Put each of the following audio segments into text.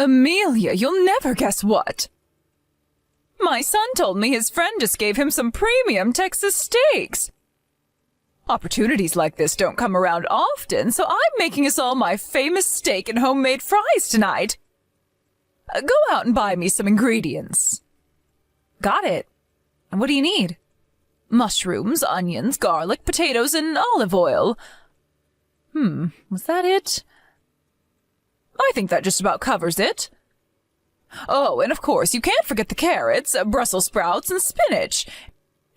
Amelia, you'll never guess what. My son told me his friend just gave him some premium Texas steaks. Opportunities like this don't come around often, so I'm making us all my famous steak and homemade fries tonight. Go out and buy me some ingredients. Got it. And what do you need? Mushrooms, onions, garlic, potatoes, and olive oil. Was that it? I think that just about covers it. Oh, and of course, you can't forget the carrots, Brussels sprouts, and spinach.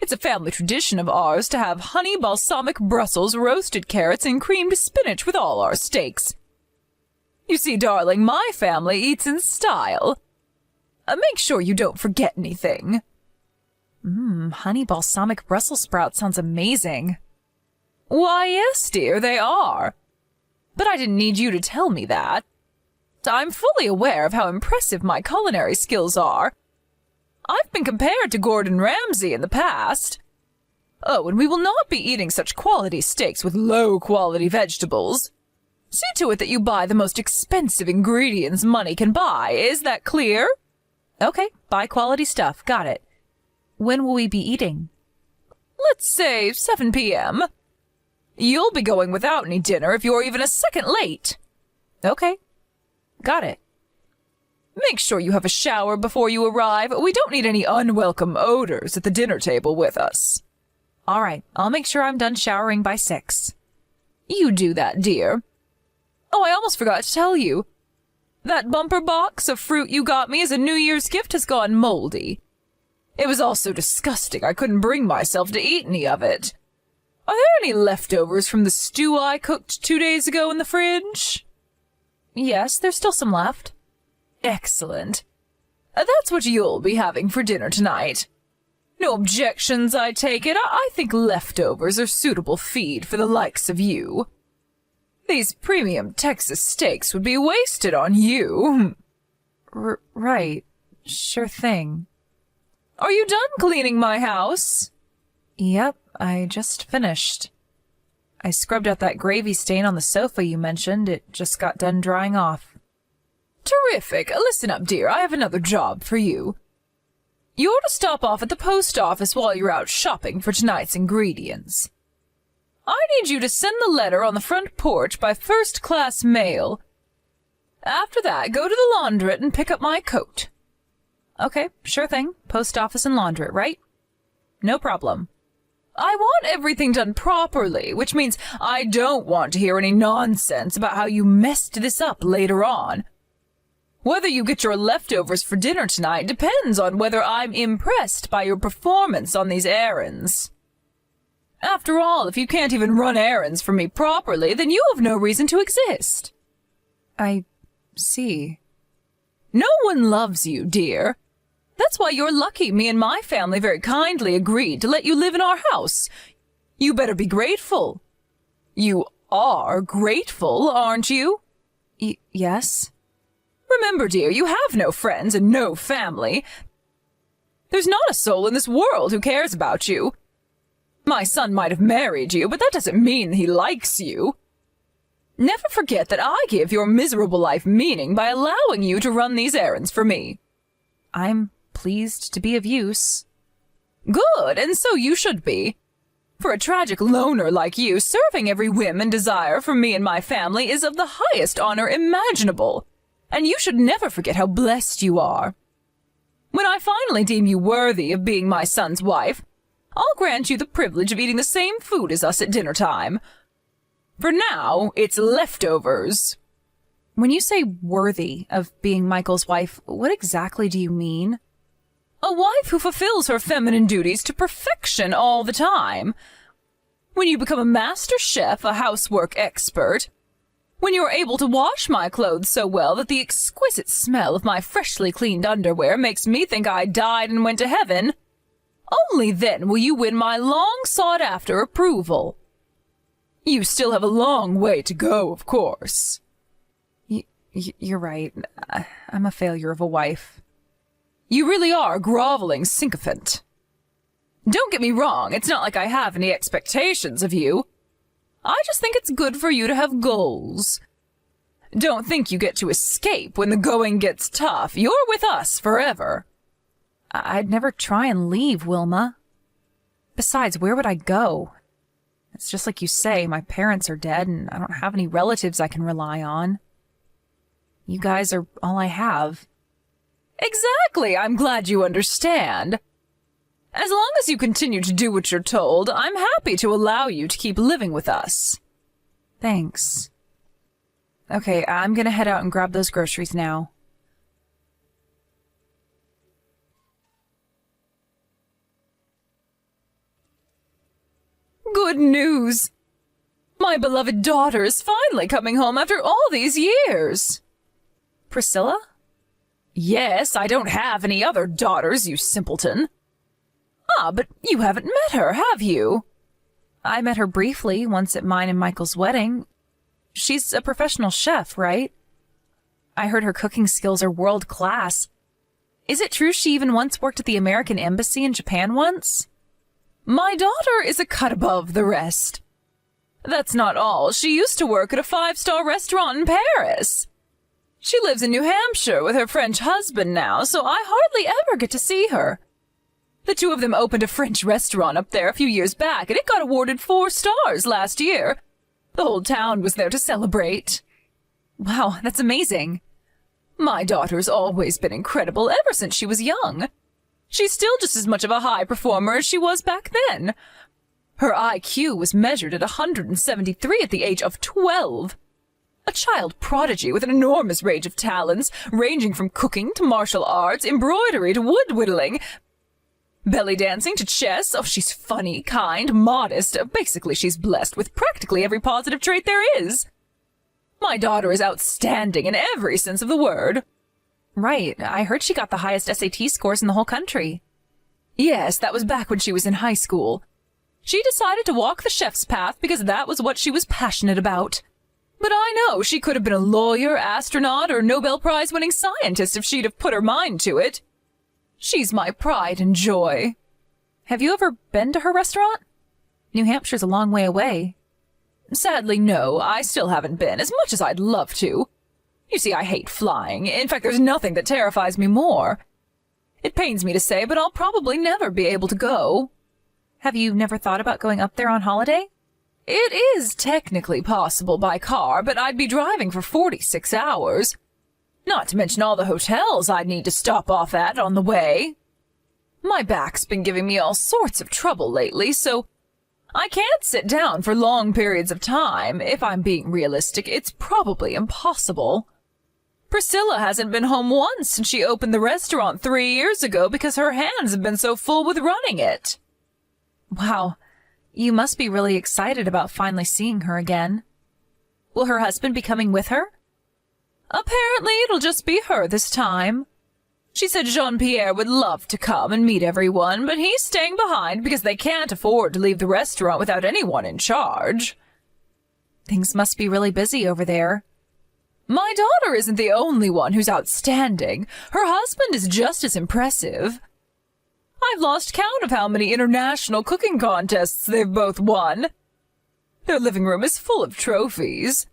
It's a family tradition of ours to have honey balsamic Brussels, roasted carrots, and creamed spinach with all our steaks. You see, darling, my family eats in style. Make sure you don't forget anything. Honey balsamic Brussels sprouts sounds amazing. Why, yes, dear, they are. But I didn't need you to tell me that. I'm fully aware of how impressive my culinary skills are. I've been compared to Gordon Ramsay in the past. Oh, and we will not be eating such quality steaks with low-quality vegetables. See to it that you buy the most expensive ingredients money can buy. Is that clear? Okay, buy quality stuff. Got it. When will we be eating? Let's say 7 p.m. You'll be going without any dinner if you're even a second late. Okay. Got it. Make sure you have a shower before you arrive. We don't need any unwelcome odors at the dinner table with us. All right, I'll make sure I'm done showering by 6. You do that, dear. Oh, I almost forgot to tell you. That bumper box of fruit you got me as a New Year's gift has gone moldy. It was all so disgusting I couldn't bring myself to eat any of it. Are there any leftovers from the stew I cooked 2 days ago in the fridge? Yes, there's still some left. Excellent. That's what you'll be having for dinner tonight. No objections, I take it. I think leftovers are suitable feed for the likes of you. These premium Texas steaks would be wasted on you. Right. Sure thing. Are you done cleaning my house? Yep, I just finished. I scrubbed out that gravy stain on the sofa you mentioned. It just got done drying off. Terrific. Listen up, dear. I have another job for you. You're to stop off at the post office while you're out shopping for tonight's ingredients. I need you to send the letter on the front porch by first-class mail. After that, go to the laundrette and pick up my coat. Okay, sure thing. Post office and laundrette, right? No problem. I want everything done properly, which means I don't want to hear any nonsense about how you messed this up later on. Whether you get your leftovers for dinner tonight depends on whether I'm impressed by your performance on these errands. After all, if you can't even run errands for me properly, then you have no reason to exist. I see. No one loves you, dear. That's why you're lucky me and my family very kindly agreed to let you live in our house. You better be grateful. You are grateful, aren't you? Yes. Remember, dear, you have no friends and no family. There's not a soul in this world who cares about you. My son might have married you, but that doesn't mean he likes you. Never forget that I give your miserable life meaning by allowing you to run these errands for me. I'm pleased to be of use. Good, and so you should be. For a tragic loner like you, serving every whim and desire for me and my family is of the highest honor imaginable, and you should never forget how blessed you are. When I finally deem you worthy of being my son's wife, I'll grant you the privilege of eating the same food as us at dinner time. For now, it's leftovers. When you say worthy of being Michael's wife, what exactly do you mean? A wife who fulfills her feminine duties to perfection all the time. When you become a master chef, a housework expert. When you're able to wash my clothes so well that the exquisite smell of my freshly cleaned underwear makes me think I died and went to heaven. Only then will you win my long-sought-after approval. You still have a long way to go, of course. You're right. I'm a failure of a wife. You really are a groveling sycophant. Don't get me wrong, it's not like I have any expectations of you. I just think it's good for you to have goals. Don't think you get to escape when the going gets tough. You're with us forever. I'd never try and leave, Wilma. Besides, where would I go? It's just like you say, my parents are dead and I don't have any relatives I can rely on. You guys are all I have. Exactly, I'm glad you understand. As long as you continue to do what you're told, I'm happy to allow you to keep living with us. Thanks. Okay, I'm gonna head out and grab those groceries now. Good news! My beloved daughter is finally coming home after all these years. Priscilla? Yes, I don't have any other daughters, you simpleton. Ah, but you haven't met her, have you? I met her briefly, once at mine and Michael's wedding. She's a professional chef, right? I heard her cooking skills are world-class. Is it true she even once worked at the American Embassy in Japan once? My daughter is a cut above the rest. That's not all. She used to work at a 5-star restaurant in Paris. She lives in New Hampshire with her French husband now, so I hardly ever get to see her. The two of them opened a French restaurant up there a few years back, and it got awarded 4 stars last year. The whole town was there to celebrate. Wow, that's amazing. My daughter's always been incredible ever since she was young. She's still just as much of a high performer as she was back then. Her IQ was measured at 173 at the age of 12. A child prodigy with an enormous range of talents, ranging from cooking to martial arts, embroidery to wood whittling, belly dancing to chess. Oh, she's funny, kind, modest. Basically, she's blessed with practically every positive trait there is. My daughter is outstanding in every sense of the word. Right, I heard she got the highest SAT scores in the whole country. Yes, that was back when she was in high school. She decided to walk the chef's path because that was what she was passionate about. But I know she could have been a lawyer, astronaut, or Nobel Prize-winning scientist if she'd have put her mind to it. She's my pride and joy. Have you ever been to her restaurant? New Hampshire's a long way away. Sadly, no, I still haven't been, as much as I'd love to. You see, I hate flying. In fact, there's nothing that terrifies me more. It pains me to say, but I'll probably never be able to go. Have you never thought about going up there on holiday? It is technically possible by car, but I'd be driving for 46 hours. Not to mention all the hotels I'd need to stop off at on the way. My back's been giving me all sorts of trouble lately, so I can't sit down for long periods of time. If I'm being realistic, it's probably impossible. Priscilla hasn't been home once since she opened the restaurant 3 years ago because her hands have been so full with running it. Wow, you must be really excited about finally seeing her again. Will her husband be coming with her? Apparently it'll just be her this time. She said Jean-Pierre would love to come and meet everyone, but he's staying behind because they can't afford to leave the restaurant without anyone in charge. Things must be really busy over there. My daughter isn't the only one who's outstanding. Her husband is just as impressive. I've lost count of how many international cooking contests they've both won. Their living room is full of trophies.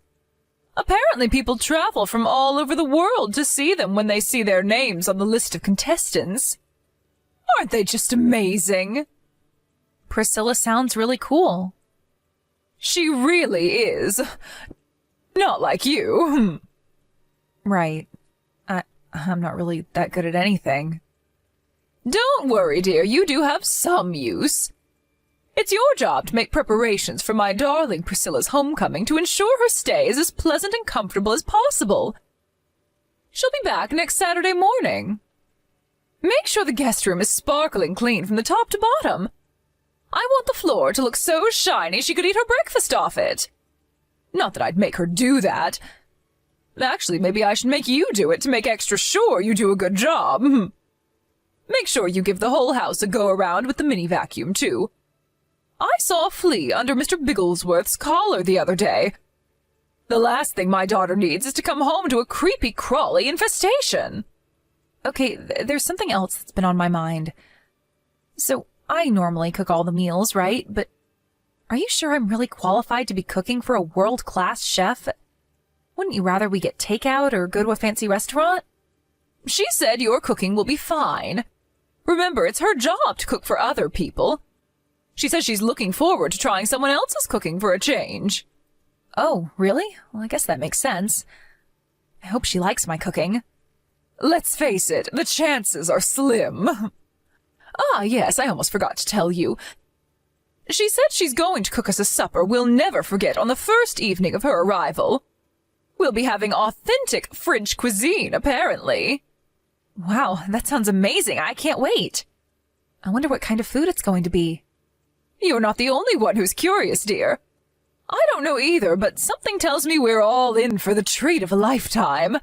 Apparently people travel from all over the world to see them when they see their names on the list of contestants. Aren't they just amazing? Priscilla sounds really cool. She really is. Not like you. Right. I'm not really that good at anything. Don't worry, dear. You do have some use. It's your job to make preparations for my darling Priscilla's homecoming to ensure her stay is as pleasant and comfortable as possible. She'll be back next Saturday morning. Make sure the guest room is sparkling clean from the top to bottom. I want the floor to look so shiny she could eat her breakfast off it. Not that I'd make her do that. Actually, maybe I should make you do it to make extra sure you do a good job. Make sure you give the whole house a go-around with the mini vacuum, too. I saw a flea under Mr. Bigglesworth's collar the other day. The last thing my daughter needs is to come home to a creepy, crawly infestation. Okay, there's something else that's been on my mind. So, I normally cook all the meals, right? But are you sure I'm really qualified to be cooking for a world-class chef? Wouldn't you rather we get takeout or go to a fancy restaurant? She said your cooking will be fine. Remember, it's her job to cook for other people. She says she's looking forward to trying someone else's cooking for a change. Oh, really? Well, I guess that makes sense. I hope she likes my cooking. Let's face it, the chances are slim. Ah, yes, I almost forgot to tell you. She said she's going to cook us a supper we'll never forget on the first evening of her arrival. We'll be having authentic French cuisine, apparently. Wow, that sounds amazing. I can't wait. I wonder what kind of food it's going to be. You're not the only one who's curious, dear. I don't know either, but something tells me we're all in for the treat of a lifetime.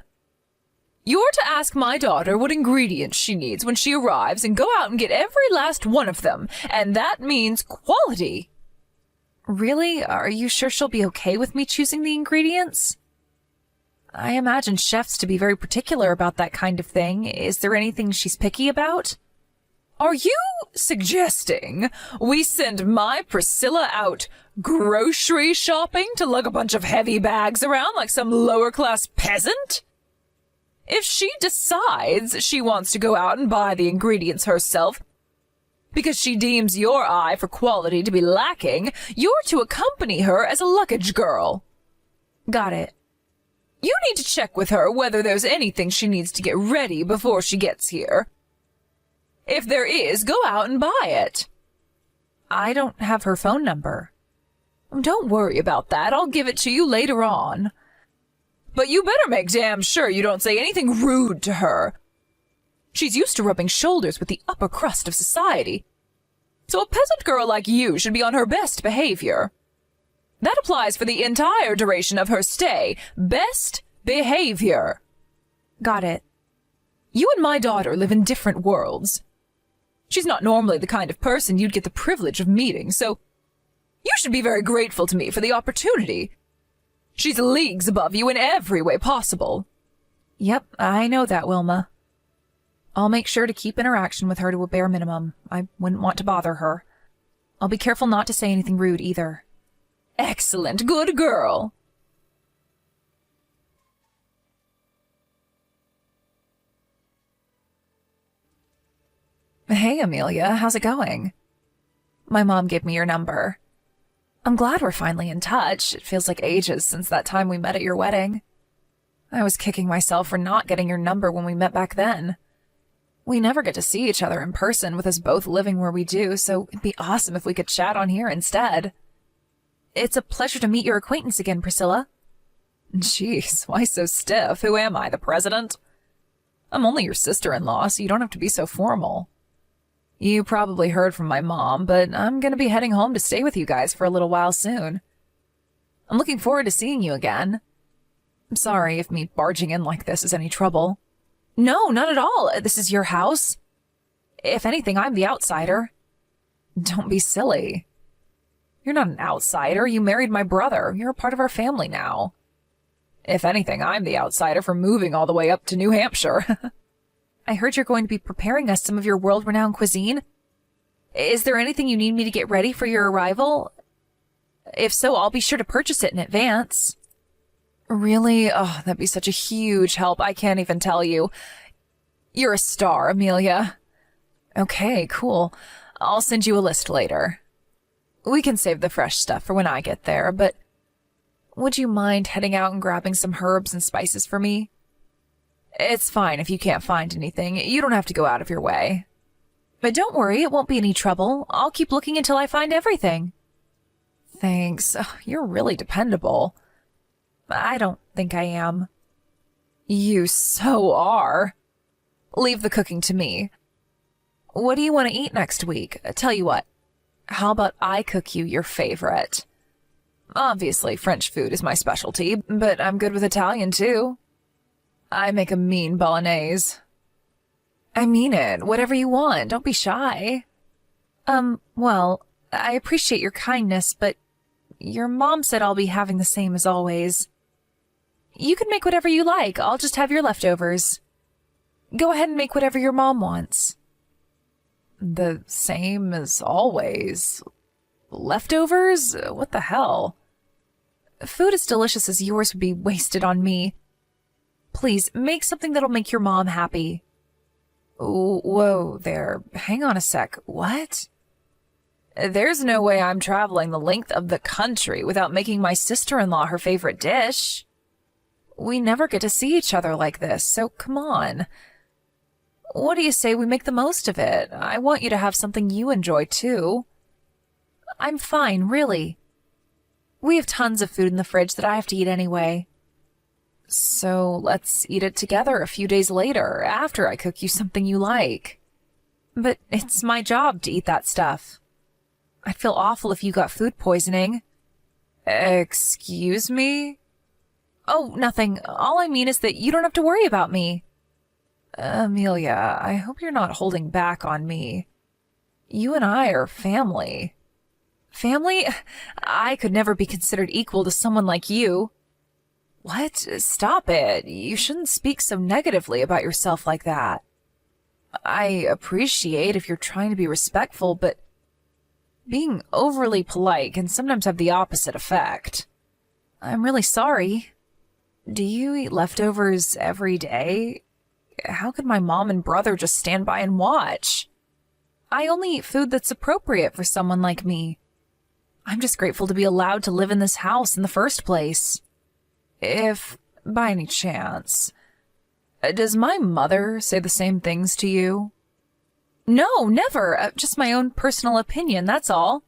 You're to ask my daughter what ingredients she needs when she arrives and go out and get every last one of them, and that means quality. Really? Are you sure she'll be okay with me choosing the ingredients? I imagine chefs to be very particular about that kind of thing. Is there anything she's picky about? Are you suggesting we send my Priscilla out grocery shopping to lug a bunch of heavy bags around like some lower-class peasant? If she decides she wants to go out and buy the ingredients herself because she deems your eye for quality to be lacking, you're to accompany her as a luggage girl. Got it. You need to check with her whether there's anything she needs to get ready before she gets here. If there is, go out and buy it. I don't have her phone number. Don't worry about that. I'll give it to you later on. But you better make damn sure you don't say anything rude to her. She's used to rubbing shoulders with the upper crust of society, so a peasant girl like you should be on her best behavior. That applies for the entire duration of her stay. Best behavior. Got it. You and my daughter live in different worlds. She's not normally the kind of person you'd get the privilege of meeting, so you should be very grateful to me for the opportunity. She's leagues above you in every way possible. Yep, I know that, Wilma. I'll make sure to keep interaction with her to a bare minimum. I wouldn't want to bother her. I'll be careful not to say anything rude either. Excellent, good girl. Hey, Amelia, how's it going? My mom gave me your number. I'm glad we're finally in touch. It feels like ages since that time we met at your wedding. I was kicking myself for not getting your number when we met back then. We never get to see each other in person with us both living where we do, so it'd be awesome if we could chat on here instead. It's a pleasure to meet your acquaintance again, Priscilla. Jeez, why so stiff? Who am I, the president? I'm only your sister-in-law, so you don't have to be so formal. You probably heard from my mom, but I'm going to be heading home to stay with you guys for a little while soon. I'm looking forward to seeing you again. I'm sorry if me barging in like this is any trouble. No, not at all. This is your house. If anything, I'm the outsider. Don't be silly. You're not an outsider. You married my brother. You're a part of our family now. If anything, I'm the outsider for moving all the way up to New Hampshire. I heard you're going to be preparing us some of your world-renowned cuisine. Is there anything you need me to get ready for your arrival? If so, I'll be sure to purchase it in advance. Really? Oh, that'd be such a huge help. I can't even tell you. You're a star, Amelia. Okay, cool. I'll send you a list later. We can save the fresh stuff for when I get there, but would you mind heading out and grabbing some herbs and spices for me? It's fine if you can't find anything. You don't have to go out of your way. But don't worry, it won't be any trouble. I'll keep looking until I find everything. Thanks. You're really dependable. I don't think I am. You so are. Leave the cooking to me. What do you want to eat next week? Tell you what, how about I cook you your favorite? Obviously, French food is my specialty, but I'm good with Italian too. I make a mean bolognese. I mean it. Whatever you want. Don't be shy. Well, I appreciate your kindness, but your mom said I'll be having the same as always. You can make whatever you like. I'll just have your leftovers. Go ahead and make whatever your mom wants. The same as always? Leftovers? What the hell? Food as delicious as yours would be wasted on me. Please, make something that'll make your mom happy. Whoa there. Hang on a sec. What? There's no way I'm traveling the length of the country without making my sister-in-law her favorite dish. We never get to see each other like this, so come on. What do you say we make the most of it? I want you to have something you enjoy, too. I'm fine, really. We have tons of food in the fridge that I have to eat anyway. So let's eat it together a few days later, after I cook you something you like. But it's my job to eat that stuff. I'd feel awful if you got food poisoning. Excuse me? Oh, nothing. All I mean is that you don't have to worry about me. Amelia, I hope you're not holding back on me. You and I are family. Family? I could never be considered equal to someone like you. What? Stop it. You shouldn't speak so negatively about yourself like that. I appreciate if you're trying to be respectful, but being overly polite can sometimes have the opposite effect. I'm really sorry. Do you eat leftovers every day? How could my mom and brother just stand by and watch? I only eat food that's appropriate for someone like me. I'm just grateful to be allowed to live in this house in the first place. If, by any chance, does my mother say the same things to you? No, never. Just my own personal opinion, that's all.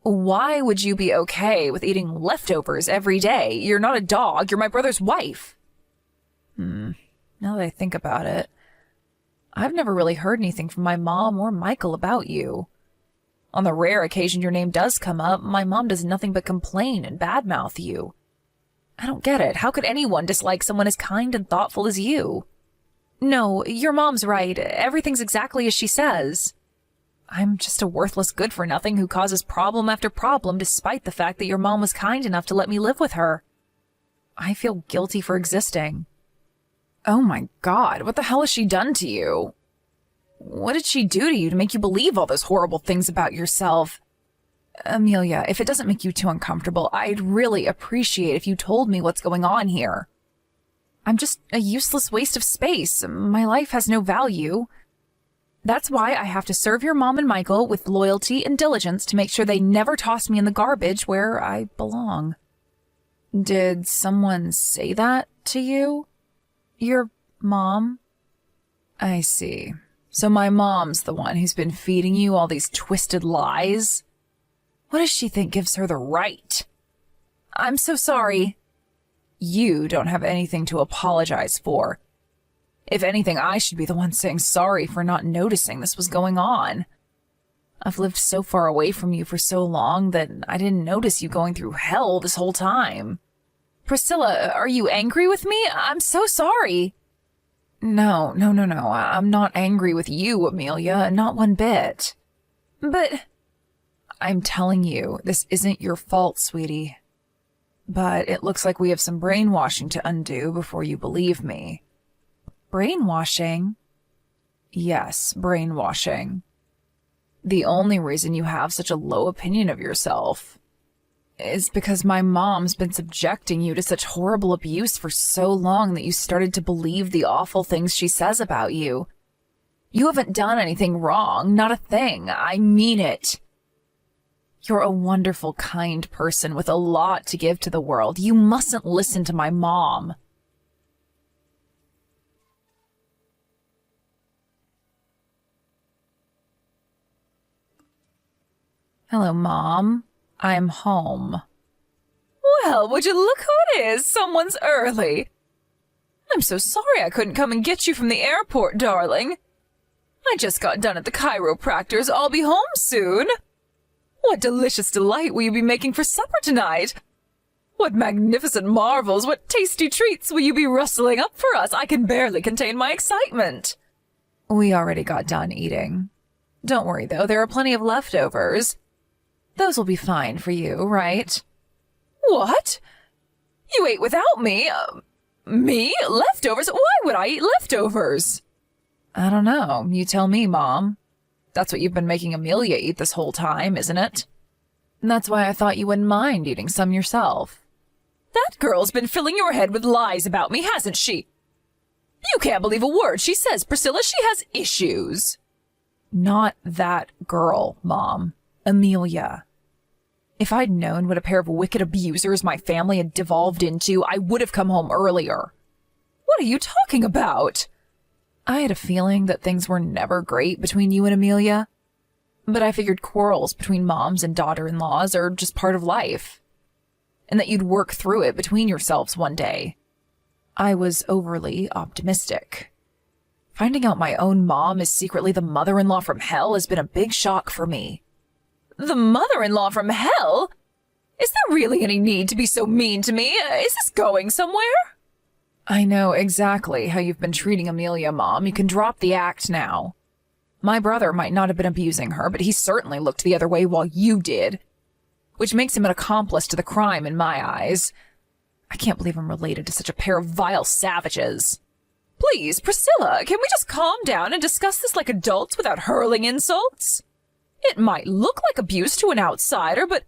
Why would you be okay with eating leftovers every day? You're not a dog, you're my brother's wife. Now that I think about it, I've never really heard anything from my mom or Michael about you. On the rare occasion your name does come up, my mom does nothing but complain and badmouth you. I don't get it. How could anyone dislike someone as kind and thoughtful as you? No, your mom's right. Everything's exactly as she says. I'm just a worthless good-for-nothing who causes problem after problem despite the fact that your mom was kind enough to let me live with her. I feel guilty for existing. Oh my God, what the hell has she done to you? What did she do to you to make you believe all those horrible things about yourself? Amelia, if it doesn't make you too uncomfortable, I'd really appreciate if you told me what's going on here. I'm just a useless waste of space. My life has no value. That's why I have to serve your mom and Michael with loyalty and diligence to make sure they never toss me in the garbage where I belong. Did someone say that to you? Your mom? I see. So my mom's the one who's been feeding you all these twisted lies? What does she think gives her the right? I'm so sorry. You don't have anything to apologize for. If anything, I should be the one saying sorry for not noticing this was going on. I've lived so far away from you for so long that I didn't notice you going through hell this whole time. Priscilla, are you angry with me? I'm so sorry. No. I'm not angry with you, Amelia, not one bit. But I'm telling you, this isn't your fault, sweetie. But it looks like we have some brainwashing to undo before you believe me. Brainwashing? Yes, brainwashing. The only reason you have such a low opinion of yourself is because my mom's been subjecting you to such horrible abuse for so long that you started to believe the awful things she says about you. You haven't done anything wrong, not a thing. I mean it. You're a wonderful, kind person with a lot to give to the world. You mustn't listen to my mom. Hello, Mom. I'm home. Well, would you look who it is? Someone's early. I'm so sorry I couldn't come and get you from the airport, darling. I just got done at the chiropractor's. I'll be home soon. What delicious delight will you be making for supper tonight? What magnificent marvels, what tasty treats will you be rustling up for us? I can barely contain my excitement. We already got done eating. Don't worry, though, there are plenty of leftovers. Those will be fine for you, right? What? You ate without me? Me? Leftovers? Why would I eat leftovers? I don't know. You tell me, Mom. That's what you've been making Amelia eat this whole time, isn't it? And that's why I thought you wouldn't mind eating some yourself. That girl's been filling your head with lies about me, hasn't she? You can't believe a word she says, Priscilla. She has issues. Not that girl, Mom. Amelia. If I'd known what a pair of wicked abusers my family had devolved into, I would have come home earlier. What are you talking about? I had a feeling that things were never great between you and Amelia, but I figured quarrels between moms and daughter-in-laws are just part of life, and that you'd work through it between yourselves one day. I was overly optimistic. Finding out my own mom is secretly the mother-in-law from hell has been a big shock for me. The mother-in-law from hell? Is there really any need to be so mean to me? Is this going somewhere? I know exactly how you've been treating Amelia, Mom. You can drop the act now. My brother might not have been abusing her, but he certainly looked the other way while you did, which makes him an accomplice to the crime in my eyes. I can't believe I'm related to such a pair of vile savages. Please, Priscilla, can we just calm down and discuss this like adults without hurling insults? It might look like abuse to an outsider, but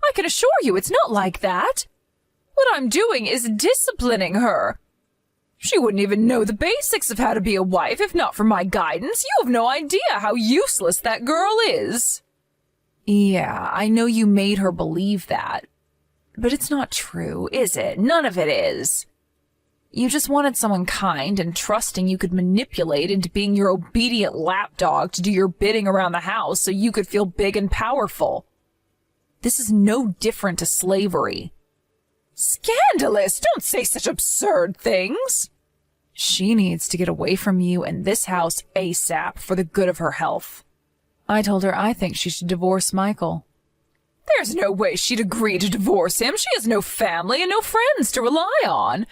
I can assure you it's not like that. What I'm doing is disciplining her. She wouldn't even know the basics of how to be a wife if not for my guidance. You have no idea how useless that girl is. Yeah, I know you made her believe that. But it's not true, is it? None of it is. You just wanted someone kind and trusting you could manipulate into being your obedient lapdog to do your bidding around the house so you could feel big and powerful. This is no different to slavery. Scandalous! Don't say such absurd things. She needs to get away from you and this house ASAP for the good of her health. I told her I think she should divorce Michael. There's no way she'd agree to divorce him. She has no family and no friends to rely on.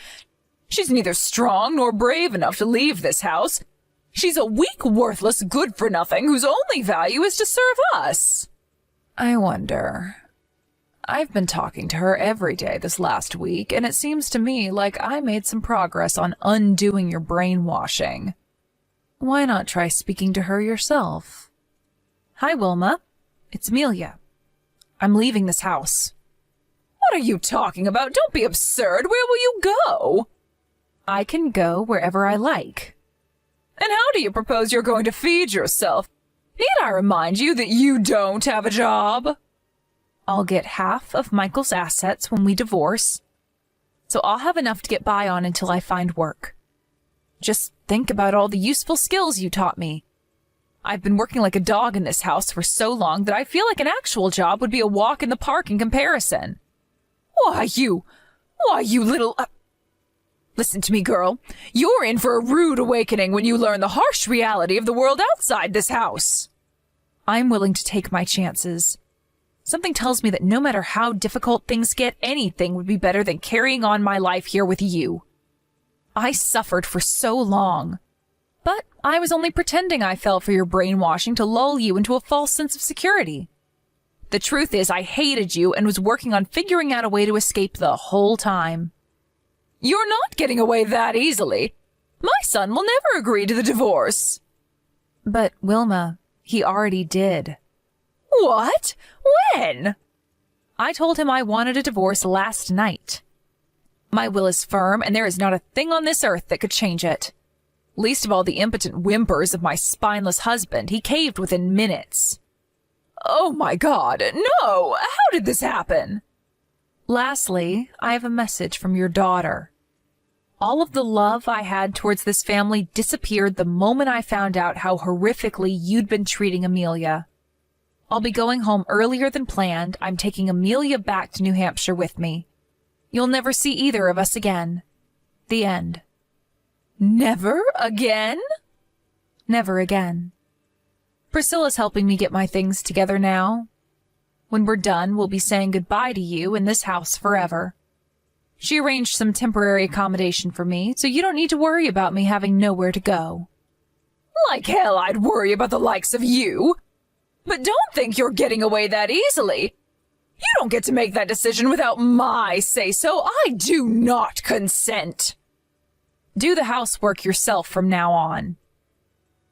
She's neither strong nor brave enough to leave this house. She's a weak, worthless, good-for-nothing whose only value is to serve us. I wonder. I've been talking to her every day this last week, and it seems to me like I made some progress on undoing your brainwashing. Why not try speaking to her yourself? Hi, Wilma. It's Amelia. I'm leaving this house. What are you talking about? Don't be absurd. Where will you go? I can go wherever I like. And how do you propose you're going to feed yourself? Need I remind you that you don't have a job? I'll get half of Michael's assets when we divorce, so I'll have enough to get by on until I find work. Just think about all the useful skills you taught me. I've been working like a dog in this house for so long that I feel like an actual job would be a walk in the park in comparison. Why, you little... Listen to me, girl. You're in for a rude awakening when you learn the harsh reality of the world outside this house. I'm willing to take my chances. Something tells me that no matter how difficult things get, anything would be better than carrying on my life here with you. I suffered for so long, but I was only pretending I fell for your brainwashing to lull you into a false sense of security. The truth is, I hated you and was working on figuring out a way to escape the whole time. You're not getting away that easily. My son will never agree to the divorce. But, Wilma, he already did. What? When? I told him I wanted a divorce last night. My will is firm, and there is not a thing on this earth that could change it. Least of all the impotent whimpers of my spineless husband. He caved within minutes. Oh my God, no! How did this happen? Lastly, I have a message from your daughter. All of the love I had towards this family disappeared the moment I found out how horrifically you'd been treating Amelia. I'll be going home earlier than planned. I'm taking Amelia back to New Hampshire with me. You'll never see either of us again. The end. Never again? Never again. Priscilla's helping me get my things together now. When we're done, we'll be saying goodbye to you in this house forever. She arranged some temporary accommodation for me, so you don't need to worry about me having nowhere to go. Like hell I'd worry about the likes of you. But don't think you're getting away that easily. You don't get to make that decision without my say-so. I do not consent. Do the housework yourself from now on.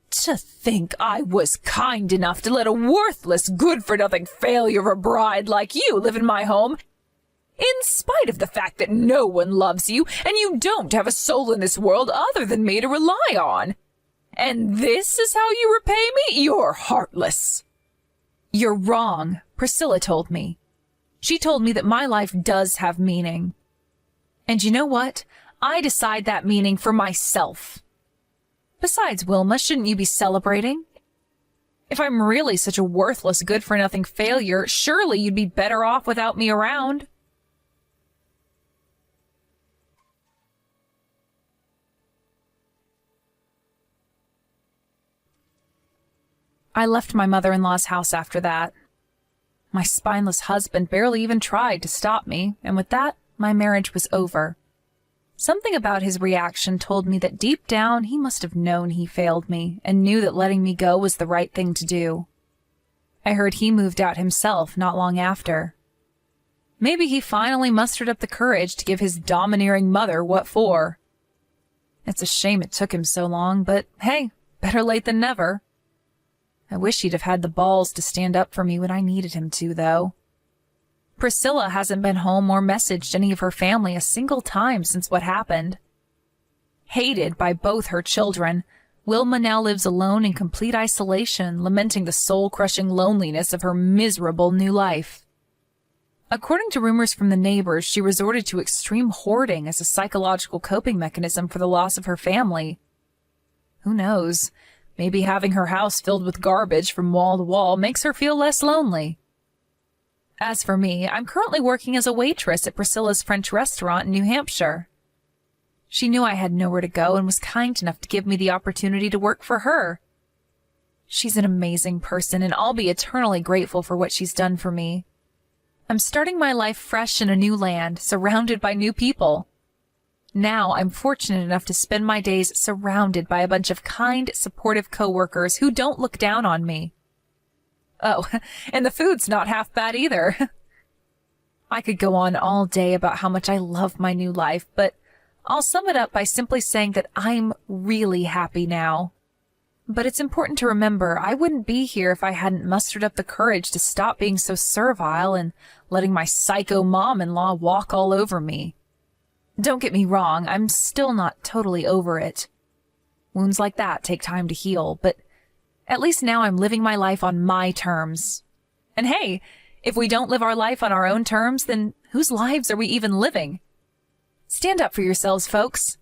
To think I was kind enough to let a worthless, good-for-nothing failure of a bride like you live in my home In spite of the fact that no one loves you and you don't have a soul in this world other than me to rely on. And this is how you repay me? You're heartless. You're wrong, Priscilla told me. She told me that my life does have meaning. And you know what? I decide that meaning for myself. Besides, Wilma, shouldn't you be celebrating? If I'm really such a worthless, good-for-nothing failure, surely you'd be better off without me around. I left my mother-in-law's house after that. My spineless husband barely even tried to stop me, and with that, my marriage was over. Something about his reaction told me that deep down he must have known he failed me and knew that letting me go was the right thing to do. I heard he moved out himself not long after. Maybe he finally mustered up the courage to give his domineering mother what for. It's a shame it took him so long, but hey, better late than never. I wish he'd have had the balls to stand up for me when I needed him to, though. Priscilla hasn't been home or messaged any of her family a single time since what happened. Hated by both her children, Wilma now lives alone in complete isolation, lamenting the soul-crushing loneliness of her miserable new life. According to rumors from the neighbors, she resorted to extreme hoarding as a psychological coping mechanism for the loss of her family. Who knows? Maybe having her house filled with garbage from wall to wall makes her feel less lonely. As for me, I'm currently working as a waitress at Priscilla's French restaurant in New Hampshire. She knew I had nowhere to go and was kind enough to give me the opportunity to work for her. She's an amazing person, and I'll be eternally grateful for what she's done for me. I'm starting my life fresh in a new land, surrounded by new people. Now I'm fortunate enough to spend my days surrounded by a bunch of kind, supportive coworkers who don't look down on me. Oh, and the food's not half bad either. I could go on all day about how much I love my new life, but I'll sum it up by simply saying that I'm really happy now. But it's important to remember I wouldn't be here if I hadn't mustered up the courage to stop being so servile and letting my psycho mom-in-law walk all over me. Don't get me wrong, I'm still not totally over it. Wounds like that take time to heal, but at least now I'm living my life on my terms. And hey, if we don't live our life on our own terms, then whose lives are we even living? Stand up for yourselves, folks.